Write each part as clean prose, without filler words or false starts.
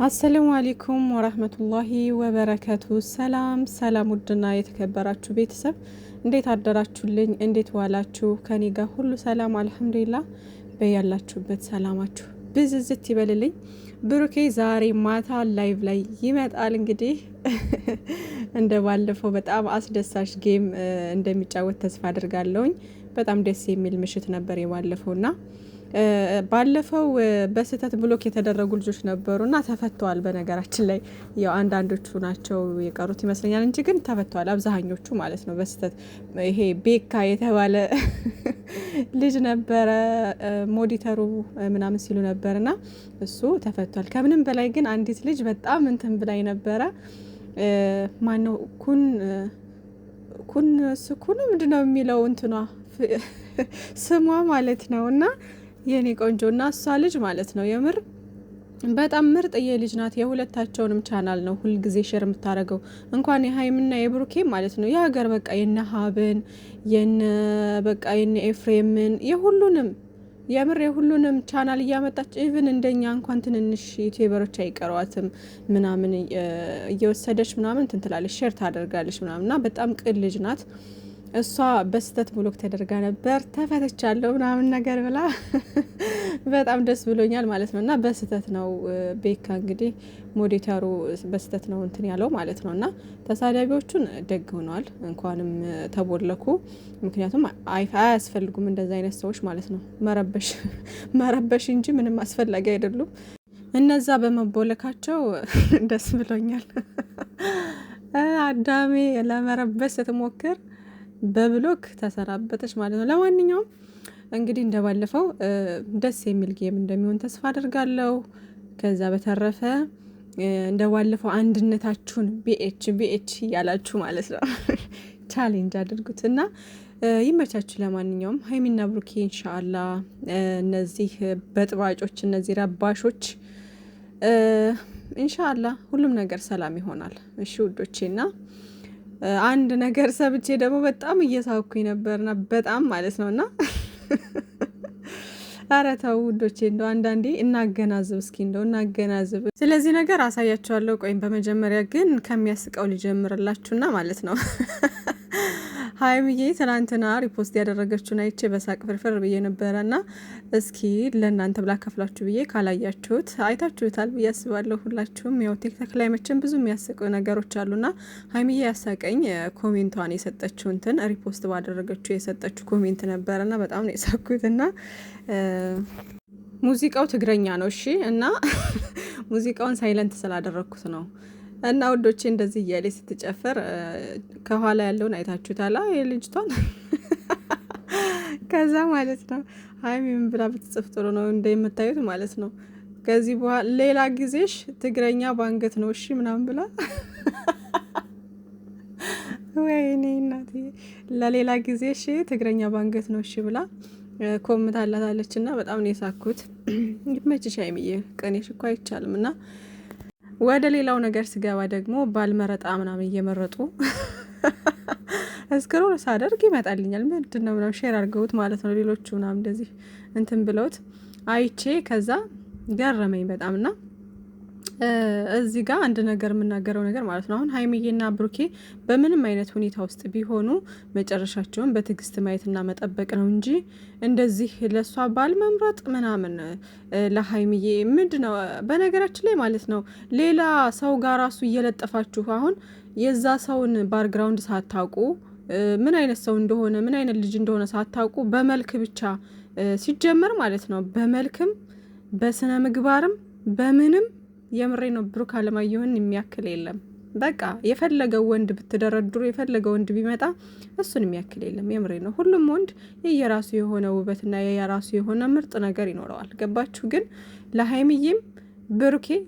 አሰላሙ አለይኩም ወራህመቱላሂ ወበረከቱ። ሰላም ውድና የተከበራችሁ ቤተሰብ እንዴት አደራችሁልኝ? እንዴት ዋላችሁ? ከኔ ጋር ሁሉ ሰላም አልሐምዱሊላህ። በያላችሁበት ሰላማችሁ ብዝዝት ይበልልኝ። ብሩኬ ዛሬ ማታ ላይቭ ላይ ይመጣል። እንግዲህ እንደ ባለፈው በጣም አስደሳች ጌም እንደሚጫወት ተስፋ አድርጋለሁኝ። በጣም ደስ የሚል ምሽት ነበር የባለፈውና ባለፈው በስህተት ብሎክ የተደረጉ ልጆች ነበሩና ተፈተዋል። በነገራችን ላይ ያው አንዳንዶቹ ናቸው የቀሩት ይመስለኛል እንጂ ግን ተፈተዋል አብዛኞቹ ማለት ነው። በስህተት ይሄ ቤካ የተባለ ልጅ ነበረ ሞዲተሩ ምናምን ሲሉ ነበርና እሱ ተፈቷል። ከምንም በላይ ግን አንዲት ልጅ በጣም እንትን ብላይ ነበረ። ማነው ኩን ምንድነው የሚለው እንትኗ ስሟ ማለት ነውና የኔ ቆንጆ እና እሷ ልጅ ማለት ነው የምር በጣም ምርጥዬ ልጅ ናት። የሁለታቸውንም ቻናል ነው ሁል ጊዜ ሼር የምታደርገው እንኳን የሀይምና የብሩኬ ማለት ነው። የሀገር በቃ የነ ሀብን የነ ኤፍሬምን የሁሉንም ቻናል እያመጣች ኢቭን እንደኛ እንኳን ትንንሽ ዩቲዩበሮች አይቀሯትም ምናምን እየወሰደች ምናምን እንትን ትላለች ሼር ታደርጋለች ምናምንና በጣም ቅን ልጅ ናት። እሷ በስተት ብሎክ ተደርጋ ነበር ተፈተቻለሁ ምናምን ነገር ብላ በጣም ደስ ብሎኛል ማለት ነው። እና በስተት ነው ቤካ እንግዲህ ሞዴተሩ በስተት ነው እንትን ያለው ማለት ነው። እና ተሳዳቢዎቹን ደግ ሆነዋል እንኳንም ተቦለኩ። ምክንያቱም አያስፈልጉም እንደዛ አይነት ሰዎች ማለት ነው። መረበሽ እንጂ ምንም አስፈላጊ አይደሉም። እነዛ በመቦለካቸው ደስ ብሎኛል። አዳሜ ለመረበሽ ስትሞክር በብሎክ ተሰራበተች ማለት ነው። ለማንኛውም እንግዲህ እንደባለፈው ደስ የሚል ጌም እንደሚሆን ተስፋ አድርጋለሁ። ከዛ በተረፈ እንደባለፈው አንድነታችሁን ቢኤች እያላችሁ ማለት ነው ቻሌንጅ አድርጉት እና ይመቻችሁ። ለማንኛውም ሀይሚና ብሩኬ ኢንሻአላህ እነዚህ በጥባጮች እነዚህ ረባሾች ኢንሻአላህ ሁሉም ነገር ሰላም ይሆናል። እሺ ውዶቼና አንድ ነገር ሰብቼ ደግሞ በጣም እየሳኩኝ ነበርና በጣም ማለት ነውና ኧረ ተው ውዶቼ እንደው አንዳንዴ እናገናዝብ እስኪ እናገናዝብ። ስለዚህ ነገር አሳያችኋለሁ። ቆይም በመጀመሪያ ግን ከሚያስቀው ልጀምርላችሁና ማለት ነው ሀይሚዬ ትናንትና ሪፖስት ያደረገችውን አይቼ በሳቅ ፍርፍር ብዬ ነበረና እስኪ ለእናንተ ብላ ከፍላችሁ ብዬ ካላያችሁት አይታችሁታል ብዬ አስባለሁ። ሁላችሁም ያው ቲክቶክ ላይ መቼም ብዙ የሚያስቁ ነገሮች አሉና ሀይሚዬ ያሳቀኝ ኮሜንቷን የሰጠችው እንትን ሪፖስት ባደረገችው የሰጠችው ኮሜንት ነበረና በጣም ነው የሳኩትና ሙዚቃው ትግረኛ ነው እሺ እና ሙዚቃውን ሳይለንት ስላደረኩት ነው። እና ውዶቼ እንደዚህ እያለ ስትጨፍር ከኋላ ያለውን አይታችሁታል የልጅቷን ከዛ ማለት ነው ሀይሚ ምን ብላ ብትጽፍ ጥሩ ነው እንደምታዩት ማለት ነው። ከዚህ በኋላ ሌላ ጊዜሽ ትግረኛ ባንገት ነው እሺ ምናምን ብላ ወይኔ እናቴ ለሌላ ጊዜሽ ትግረኛ ባንገት ነው እሺ ብላ ኮምታላታለች እና በጣም ነው የሳኩት። ይመችሽ ሀይሚዬ ቀኔሽ እኮ አይቻልም። እና ወደ ሌላው ነገር ስገባ ደግሞ ባልመረጣ ምናምን እየመረጡ እስክሮል ሳደርግ ይመጣልኛል ምንድነው ምናምን ሼር አድርገውት ማለት ነው ሌሎቹ ምናምን እንደዚህ እንትን ብለውት አይቼ ከዛ ገረመኝ በጣምና እዚህ ጋር አንድ ነገር የምናገረው ነገር ማለት ነው። አሁን ሀይሚዬና ብሩኬ በምንም አይነት ሁኔታ ውስጥ ቢሆኑ መጨረሻቸውን በትዕግስት ማየትና መጠበቅ ነው እንጂ እንደዚህ ለሷ ባል መምረጥ ምናምን ለሀይሚዬ ምንድነው በነገራችን ላይ ማለት ነው ሌላ ሰው ጋር ራሱ እየለጠፋችሁ አሁን የዛ ሰውን ባክግራውንድ ሳታውቁ ምን አይነት ሰው እንደሆነ ምን አይነት ልጅ እንደሆነ ሳታውቁ በመልክ ብቻ ሲጀመር ማለት ነው በመልክም በስነ ምግባርም በምንም የምሬ ነው ብሩክ አለማየሁን የሚያክል የለም። በቃ የፈለገው ወንድ ብትደረድሩ የፈለገው ወንድ ቢመጣ እሱን የሚያክል የለም። የምሬ ነው። ሁሉም ወንድ የየራሱ የሆነ ውበትና የየራሱ የሆነ ምርጥ ነገር ይኖረዋል። ገባችሁ? ግን ለሀይሚዬም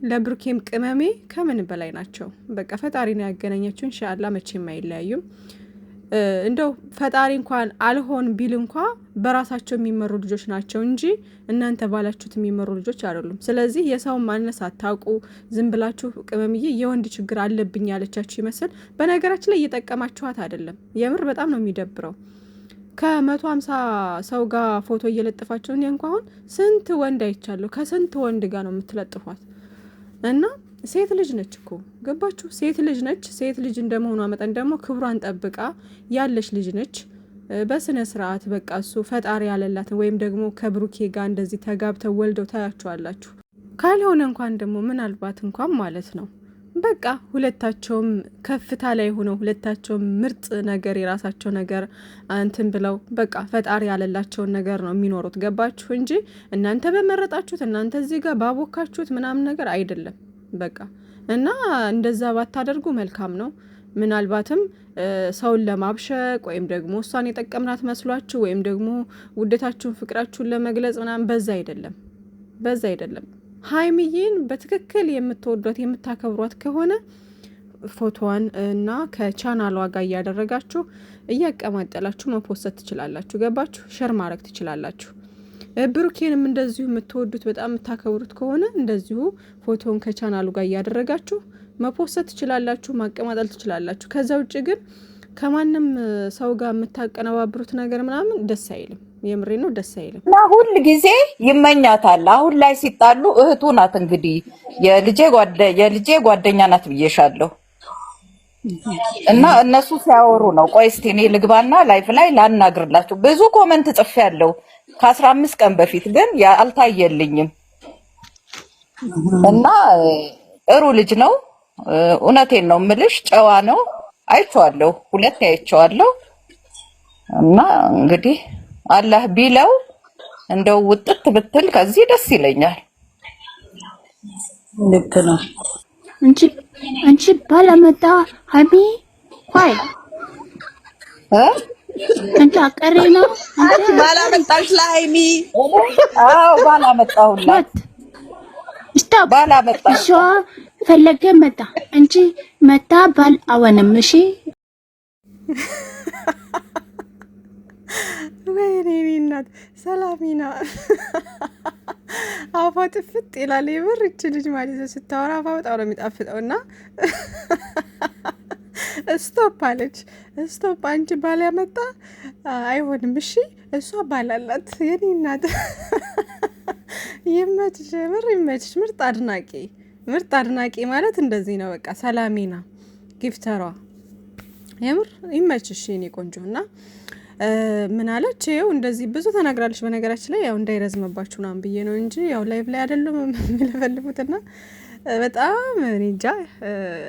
ለብሩኬም ቅመሜ ከምን በላይ ናቸው። በቃ ፈጣሪ ነው ያገናኛቸው። ኢንሻአላህ መቼም አይለያዩም። እንደው ፈጣሪ እንኳን አልሆን ቢል እንኳ በራሳቸው የሚመሩ ልጆች ናቸው እንጂ እናንተ ባላችሁት የሚመሩ ልጆች አይደሉም። ስለዚህ የሰውን ማንነት አታውቁ ዝም ብላችሁ ቅመምዬ የወንድ ችግር አለብኝ ያለቻችሁ ይመስል በነገራችን ላይ እየጠቀማችኋት አይደለም። የምር በጣም ነው የሚደብረው። ከ150 ሰው ጋር ፎቶ እየለጠፋችሁ እኔ እንኳን ስንት ወንድ አይቻለሁ። ከስንት ወንድ ጋር ነው የምትለጥፏት? እና ሴት ልጅ ነች እኮ ገባችሁ? ሴት ልጅ ነች። ሴት ልጅ እንደመሆኗ መጠን ደግሞ ክብሯን ጠብቃ ያለች ልጅ ነች። በስነ ስርዓት በቃ እሱ ፈጣሪ ያለላትን ወይም ደግሞ ከብሩኬ ጋር እንደዚህ ተጋብተው ወልደው ታያቸዋላችሁ። ካልሆነ እንኳን ደግሞ ምናልባት እንኳን ማለት ነው በቃ ሁለታቸውም ከፍታ ላይ ሆነው ሁለታቸውም ምርጥ ነገር የራሳቸው ነገር እንትን ብለው በቃ ፈጣሪ ያለላቸውን ነገር ነው የሚኖሩት። ገባችሁ? እንጂ እናንተ በመረጣችሁት እናንተ እዚህ ጋር ባቦካችሁት ምናምን ነገር አይደለም። በቃ እና እንደዛ ባታደርጉ መልካም ነው። ምናልባትም ሰውን ለማብሸቅ ወይም ደግሞ እሷን የጠቀምናት መስሏችሁ ወይም ደግሞ ውደታችሁን ፍቅራችሁን ለመግለጽ ምናምን በዛ አይደለም። ሀይሚዬን በትክክል የምትወዷት የምታከብሯት ከሆነ ፎቶዋን እና ከቻናሏ ጋር እያደረጋችሁ እያቀማጠላችሁ መፖሰት ትችላላችሁ። ገባችሁ? ሸር ማድረግ ትችላላችሁ። ብሩኬንም እንደዚሁ የምትወዱት በጣም የምታከብሩት ከሆነ እንደዚሁ ፎቶውን ከቻናሉ ጋር እያደረጋችሁ መፖሰት ትችላላችሁ፣ ማቀማጠል ትችላላችሁ። ከዛ ውጭ ግን ከማንም ሰው ጋር የምታቀነባብሩት ነገር ምናምን ደስ አይልም። የምሬ ነው፣ ደስ አይልም። እና ሁል ጊዜ ይመኛታል። አሁን ላይ ሲጣሉ እህቱ ናት እንግዲህ የልጄ ጓደኛ ናት ብዬሻለሁ። እና እነሱ ሲያወሩ ነው። ቆይ እስቲ እኔ ልግባና ላይፍ ላይ ላናግርላችሁ። ብዙ ኮመንት ጽፌያለሁ ከ15 ቀን በፊት ግን አልታየልኝም። እና ጥሩ ልጅ ነው። እውነቴን ነው የምልሽ፣ ጨዋ ነው። አይቼዋለሁ፣ ሁለት አይቼዋለሁ። እና እንግዲህ አላህ ቢለው እንደው ውጥት ብትል ከዚህ ደስ ይለኛል። ልክ ነው። አንቺ ባላመጣ ሀቢ ሆይ አንቺ አቀሬ ነው። አንቺ ባላመጣሽ ለሀይሚ ባላመጣሁላት ስቶፕ ባላመጣሽ ፈለገ መጣ አንቺ መጣ ባል አወንም እሺ ወይኔ እናት ሰላሚና አፏ ጥፍጥ ይላል። የምር እች ልጅ ማለት ነው ስታወራ አፏ በጣም ነው የሚጣፍጠው። እና ስቶፕ አለች። ስቶፕ አንቺ ባል ያመጣ አይሆንም እሺ። እሷ ባላላት የኔ እናት ይመችሽ፣ የምር ይመችሽ። ምርጥ አድናቂ ማለት እንደዚህ ነው በቃ። ሰላሚና ጊፍተሯ የምር ይመችሽ የኔ ቆንጆ። እና ምን አለች? ይኸው እንደዚህ ብዙ ተናግራለች። በነገራችን ላይ ያው እንዳይረዝምባችሁ ምናምን ብዬ ነው እንጂ ያው ላይቭ ላይ አይደለም የሚለፈልፉትና በጣም እኔ እንጃ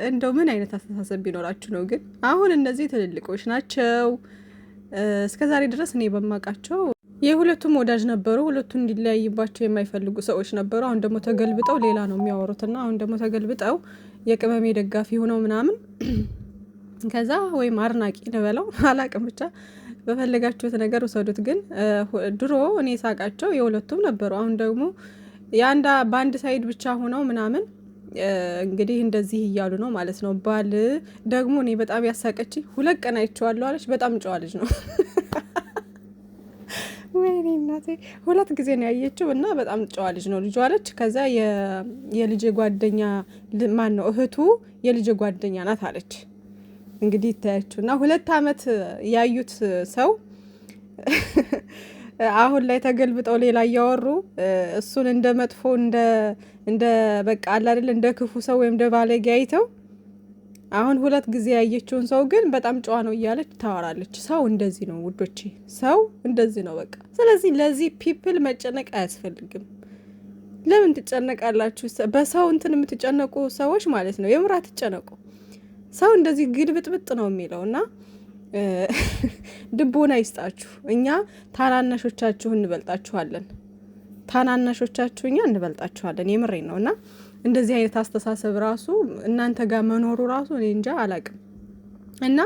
እንደው ምን አይነት አስተሳሰብ ቢኖራችሁ ነው ግን። አሁን እነዚህ ትልልቆች ናቸው። እስከ ዛሬ ድረስ እኔ በማውቃቸው የሁለቱም ወዳጅ ነበሩ። ሁለቱም እንዲለያይባቸው የማይፈልጉ ሰዎች ነበሩ። አሁን ደግሞ ተገልብጠው ሌላ ነው የሚያወሩትና አሁን ደግሞ ተገልብጠው የቅመሜ ደጋፊ ሆነው ምናምን ከዛ ወይም አድናቂ ልበለው አላቅም፣ ብቻ በፈለጋችሁት ነገር ውሰዱት። ግን ድሮ እኔ ሳቃቸው የሁለቱም ነበሩ። አሁን ደግሞ በአንድ ሳይድ ብቻ ሆነው ምናምን እንግዲህ እንደዚህ እያሉ ነው ማለት ነው። ባል ደግሞ እኔ በጣም ያሳቀች 2 ቀን አይቼዋለሁ አለች። በጣም ጨዋ ልጅ ነው። ወይኔ እናቴ 2 ጊዜ ነው ያየችው እና በጣም ጨዋ ልጅ ነው ልጅ አለች። ከዛ የልጅ ጓደኛ ማን ነው እህቱ የልጅ ጓደኛ ናት አለች። እንግዲህ ይታያችሁ እና 2 አመት ያዩት ሰው አሁን ላይ ተገልብጠው ሌላ እያወሩ እሱን እንደ መጥፎ እንደ በቃ አለ አይደል እንደ ክፉ ሰው ወይም እንደ ባለጌ አይተው አሁን 2 ጊዜ ያየችውን ሰው ግን በጣም ጨዋ ነው እያለች ታወራለች። ሰው እንደዚህ ነው ውዶቼ፣ ሰው እንደዚህ ነው በቃ። ስለዚህ ለዚህ ፒፕል መጨነቅ አያስፈልግም። ለምን ትጨነቃላችሁ? በሰው እንትን የምትጨነቁ ሰዎች ማለት ነው የምራ ትጨነቁ። ሰው እንደዚህ ግልብጥብጥ ነው የሚለውና ድቦና ይስጣችሁ። እኛ ታናናሾቻችሁ እንበልጣችኋለን። እኛ እንበልጣችኋለን። የምሬን ነውና እንደዚህ አይነት አስተሳሰብ ራሱ እናንተ ጋር መኖሩ ራሱ እኔ እንጃ አላቅም። እና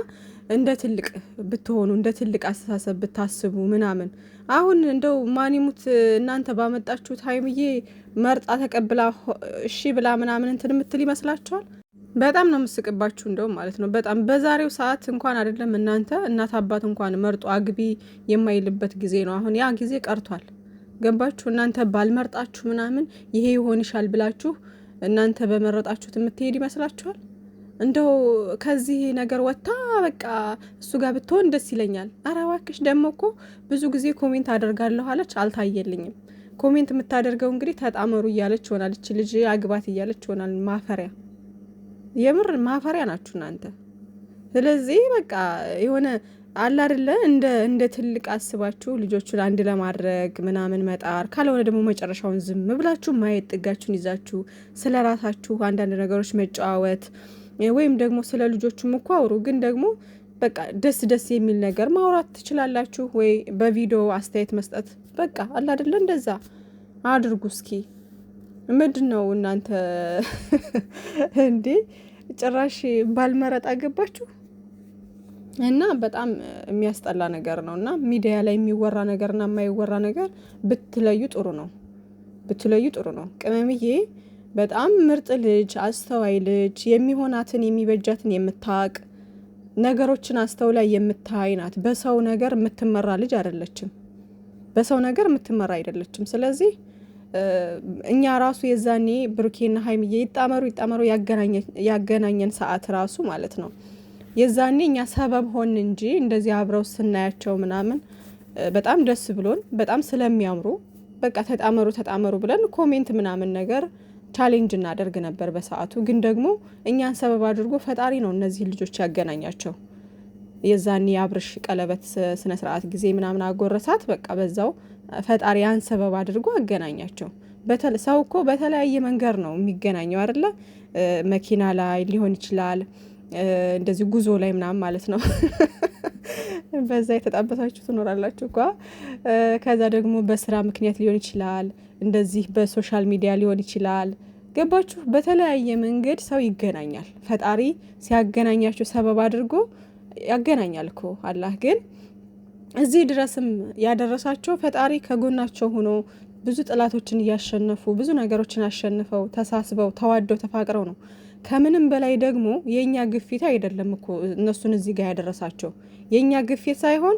እንደ ትልቅ ብትሆኑ እንደ ትልቅ አስተሳሰብ ብታስቡ ምናምን አሁን እንደው ማኒሙት እናንተ ባመጣችሁት ሀይምዬ መርጣ ተቀብላ እሺ ብላ ምናምን እንትን የምትል ይመስላችኋል? በጣም ነው የምስቅባችሁ እንደውም ማለት ነው። በጣም በዛሬው ሰዓት እንኳን አይደለም እናት አባት እንኳን መርጦ አግቢ የማይልበት ጊዜ ነው። አሁን ያ ጊዜ ቀርቷል። ገባችሁ? እናንተ ባልመርጣችሁ ምናምን ይሄ ይሆንሻል ብላችሁ እናንተ በመረጣችሁት የምትሄድ ይመስላችኋል? እንደው ከዚህ ነገር ወጥታ በቃ እሱ ጋር ብትሆን ደስ ይለኛል። ኧረ እባክሽ ደግሞ እኮ ብዙ ጊዜ ኮሜንት አደርጋለሁ አለች፣ አልታየልኝም። ኮሜንት የምታደርገው እንግዲህ ተጣመሩ እያለች ይሆናል። እቺ ልጅ አግባት እያለች ይሆናል። ማፈሪያ፣ የምር ማፈሪያ ናችሁ እናንተ። ስለዚህ በቃ የሆነ አለ አይደለ እንደ ትልቅ አስባችሁ ልጆቹን አንድ ለማድረግ ምናምን መጣር፣ ካልሆነ ደግሞ መጨረሻውን ዝም ብላችሁ ማየት፣ ጥጋችሁን ይዛችሁ ስለ ራሳችሁ አንዳንድ ነገሮች መጨዋወት፣ ወይም ደግሞ ስለ ልጆቹም እኮ አውሩ፣ ግን ደግሞ በቃ ደስ የሚል ነገር ማውራት ትችላላችሁ፣ ወይ በቪዲዮ አስተያየት መስጠት፣ በቃ አለ አይደለ እንደዛ አድርጉ። እስኪ ምንድነው እናንተ እንዴ ጭራሽ ባልመረጥ አገባችሁ? እና በጣም የሚያስጠላ ነገር ነው። እና ሚዲያ ላይ የሚወራ ነገርና የማይወራ ነገር ብትለዩ ጥሩ ነው። ቅመምዬ በጣም ምርጥ ልጅ፣ አስተዋይ ልጅ፣ የሚሆናትን የሚበጃትን የምታውቅ ነገሮችን አስተውላ የምታይ ናት። በሰው ነገር የምትመራ ልጅ አይደለችም። ስለዚህ እኛ ራሱ የዛኔ ብሩኬና ሀይሚዬ ይጣመሩ ያገናኘን ሰዓት ራሱ ማለት ነው የዛኔ እኛ ሰበብ ሆን እንጂ እንደዚህ አብረው ስናያቸው ምናምን በጣም ደስ ብሎን በጣም ስለሚያምሩ በቃ ተጣመሩ ብለን ኮሜንት ምናምን ነገር ቻሌንጅ እናደርግ ነበር በሰዓቱ። ግን ደግሞ እኛን ሰበብ አድርጎ ፈጣሪ ነው እነዚህ ልጆች ያገናኛቸው። የዛኔ የአብርሽ ቀለበት ስነ ስርዓት ጊዜ ምናምን አጎረሳት። በቃ በዛው ፈጣሪ ያን ሰበብ አድርጎ አገናኛቸው። ሰው እኮ በተለያየ መንገድ ነው የሚገናኘው አይደለ? መኪና ላይ ሊሆን ይችላል፣ እንደዚህ ጉዞ ላይ ምናምን ማለት ነው። በዛ የተጣበሳችሁ ትኖራላችሁ እኮ። ከዛ ደግሞ በስራ ምክንያት ሊሆን ይችላል፣ እንደዚህ በሶሻል ሚዲያ ሊሆን ይችላል። ገባችሁ? በተለያየ መንገድ ሰው ይገናኛል። ፈጣሪ ሲያገናኛችሁ ሰበብ አድርጎ ያገናኛል እኮ አላህ። ግን እዚህ ድረስም ያደረሳቸው ፈጣሪ ከጎናቸው ሆኖ ብዙ ጥላቶችን እያሸነፉ ብዙ ነገሮችን አሸንፈው ተሳስበው ተዋደው ተፋቅረው ነው። ከምንም በላይ ደግሞ የኛ ግፊት አይደለም እኮ እነሱን እዚህ ጋር ያደረሳቸው። የኛ ግፊት ሳይሆን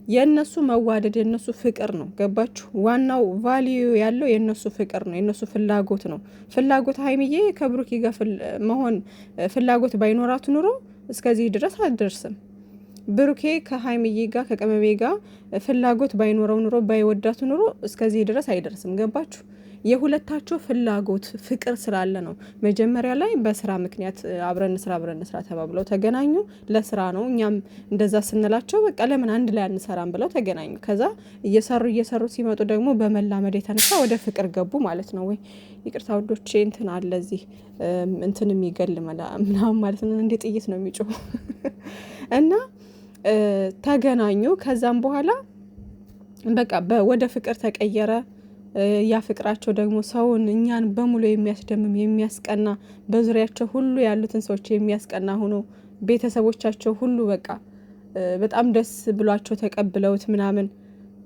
የነሱ መዋደድ የነሱ ፍቅር ነው። ገባችሁ? ዋናው ቫልዩ ያለው የነሱ ፍቅር ነው፣ የነሱ ፍላጎት ነው። ፍላጎት ሀይሚዬ ከብሩኬ ጋር መሆን ፍላጎት ባይኖራት ኑሮ እስከዚህ ድረስ አልደርስም። ብሩኬ ከሀይሚዬ ጋር ከቀመሜ ጋር ፍላጎት ባይኖረው ኑሮ ባይወዳቱ ኑሮ እስከዚህ ድረስ አይደርስም። ገባችሁ? የሁለታቸው ፍላጎት ፍቅር ስላለ ነው። መጀመሪያ ላይ በስራ ምክንያት አብረን ስራ ተባብለው ተገናኙ። ለስራ ነው። እኛም እንደዛ ስንላቸው በቃ ለምን አንድ ላይ አንሰራም ብለው ተገናኙ። ከዛ እየሰሩ ሲመጡ ደግሞ በመላመድ የተነሳ ወደ ፍቅር ገቡ ማለት ነው። ወይ ይቅርታ ወዶቼ እንትን አለ እዚህ እንትን የሚገል ምናምን ማለት ነው። እንደ ጥይት ነው የሚጮህ እና ተገናኙ። ከዛም በኋላ በቃ ወደ ፍቅር ተቀየረ። ያ ፍቅራቸው ደግሞ ሰውን እኛን በሙሉ የሚያስደምም የሚያስቀና፣ በዙሪያቸው ሁሉ ያሉትን ሰዎች የሚያስቀና ሆኖ ቤተሰቦቻቸው ሁሉ በቃ በጣም ደስ ብሏቸው ተቀብለውት ምናምን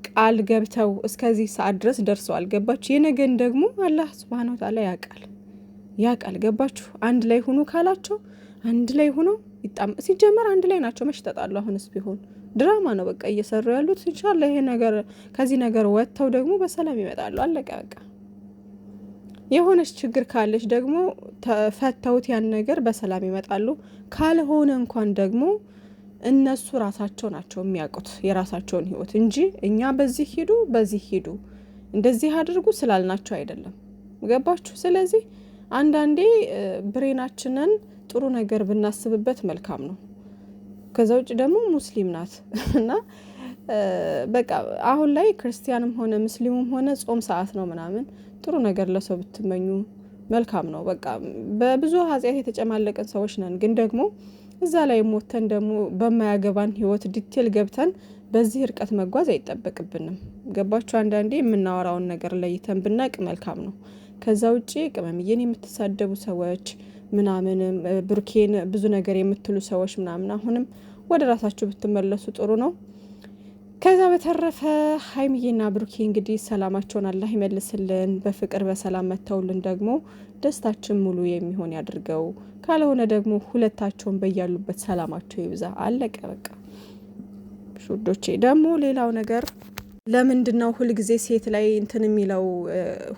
ቃል ገብተው እስከዚህ ሰዓት ድረስ ደርሰዋል። ገባችሁ? የነገን ደግሞ አላህ ሱብሃነሁ ወተዓላ ያውቃል። ገባችሁ? አንድ ላይ ሁኑ ካላቸው አንድ ላይ ሁኑ። ሲጀመር አንድ ላይ ናቸው። መች ተጣሉ? አሁንስ ቢሆን ድራማ ነው በቃ እየሰሩ ያሉት። ኢንሻአላህ ይሄ ነገር ከዚህ ነገር ወጥተው ደግሞ በሰላም ይመጣሉ። አለቀ በቃ። የሆነች ችግር ካለች ደግሞ ተፈተውት ያን ነገር በሰላም ይመጣሉ። ካልሆነ እንኳን ደግሞ እነሱ ራሳቸው ናቸው የሚያውቁት የራሳቸውን ህይወት እንጂ እኛ በዚህ ሂዱ እንደዚህ አድርጉ ስላልናቸው አይደለም። ገባችሁ? ስለዚህ አንዳንዴ ብሬናችንን ጥሩ ነገር ብናስብበት መልካም ነው። ከዛ ውጭ ደግሞ ሙስሊም ናት እና በቃ አሁን ላይ ክርስቲያንም ሆነ ሙስሊሙም ሆነ ጾም ሰዓት ነው ምናምን ጥሩ ነገር ለሰው ብትመኙ መልካም ነው። በቃ በብዙ ኃጢአት የተጨማለቀን ሰዎች ነን። ግን ደግሞ እዛ ላይ ሞተን ደግሞ በማያገባን ህይወት ዲቴል ገብተን በዚህ እርቀት መጓዝ አይጠበቅብንም። ገባችሁ? አንዳንዴ የምናወራውን ነገር ለይተን ብናቅ መልካም ነው። ከዛ ውጭ ቅመምዬን የምትሳደቡ ሰዎች ምናምንም ብሩኬን ብዙ ነገር የምትሉ ሰዎች ምናምን አሁንም ወደ ራሳችሁ ብትመለሱ ጥሩ ነው። ከዛ በተረፈ ሀይሚዬና ብሩኬ እንግዲህ ሰላማቸውን አላህ ይመልስልን። በፍቅር በሰላም መተውልን ደግሞ ደስታችን ሙሉ የሚሆን ያድርገው። ካልሆነ ደግሞ ሁለታቸውን በያሉበት ሰላማቸው ይብዛ። አለቀ በቃ። ሹዶቼ ደግሞ ሌላው ነገር ለምንድነው ሁልጊዜ ሴት ላይ እንትን የሚለው?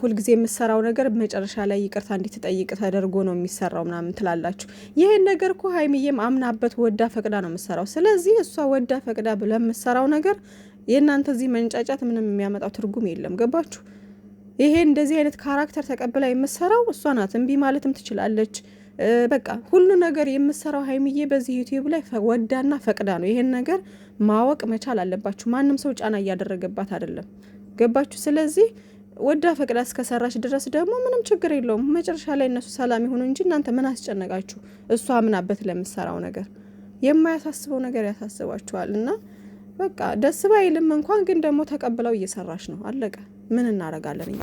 ሁልጊዜ የምሰራው ነገር መጨረሻ ላይ ይቅርታ እንድትጠይቅ ተደርጎ ነው የሚሰራው ምናምን ትላላችሁ። ይሄን ነገር እኮ ሀይሚዬም አምናበት ወዳ ፈቅዳ ነው የምሰራው። ስለዚህ እሷ ወዳ ፈቅዳ ብለምሰራው ነገር የእናንተ እዚህ መንጫጫት ምንም የሚያመጣው ትርጉም የለም። ገባችሁ? ይሄ እንደዚህ አይነት ካራክተር ተቀብላ የምትሰራው እሷ ናት። እምቢ ማለትም ትችላለች። በቃ ሁሉ ነገር የምትሰራው ሀይሚዬ በዚህ ዩቲዩብ ላይ ወዳና ፈቅዳ ነው። ይሄን ነገር ማወቅ መቻል አለባችሁ። ማንም ሰው ጫና እያደረገባት አይደለም። ገባችሁ? ስለዚህ ወዳ ፈቅዳ እስከሰራች ድረስ ደግሞ ምንም ችግር የለውም። መጨረሻ ላይ እነሱ ሰላም ይሁኑ እንጂ እናንተ ምን አስጨነቃችሁ? እሷ አምናበት ለምትሰራው ነገር የማያሳስበው ነገር ያሳስባችኋል። እና በቃ ደስ ባይልም እንኳን ግን ደግሞ ተቀብለው እየሰራች ነው። አለቀ። ምን እናረጋለን እኛ?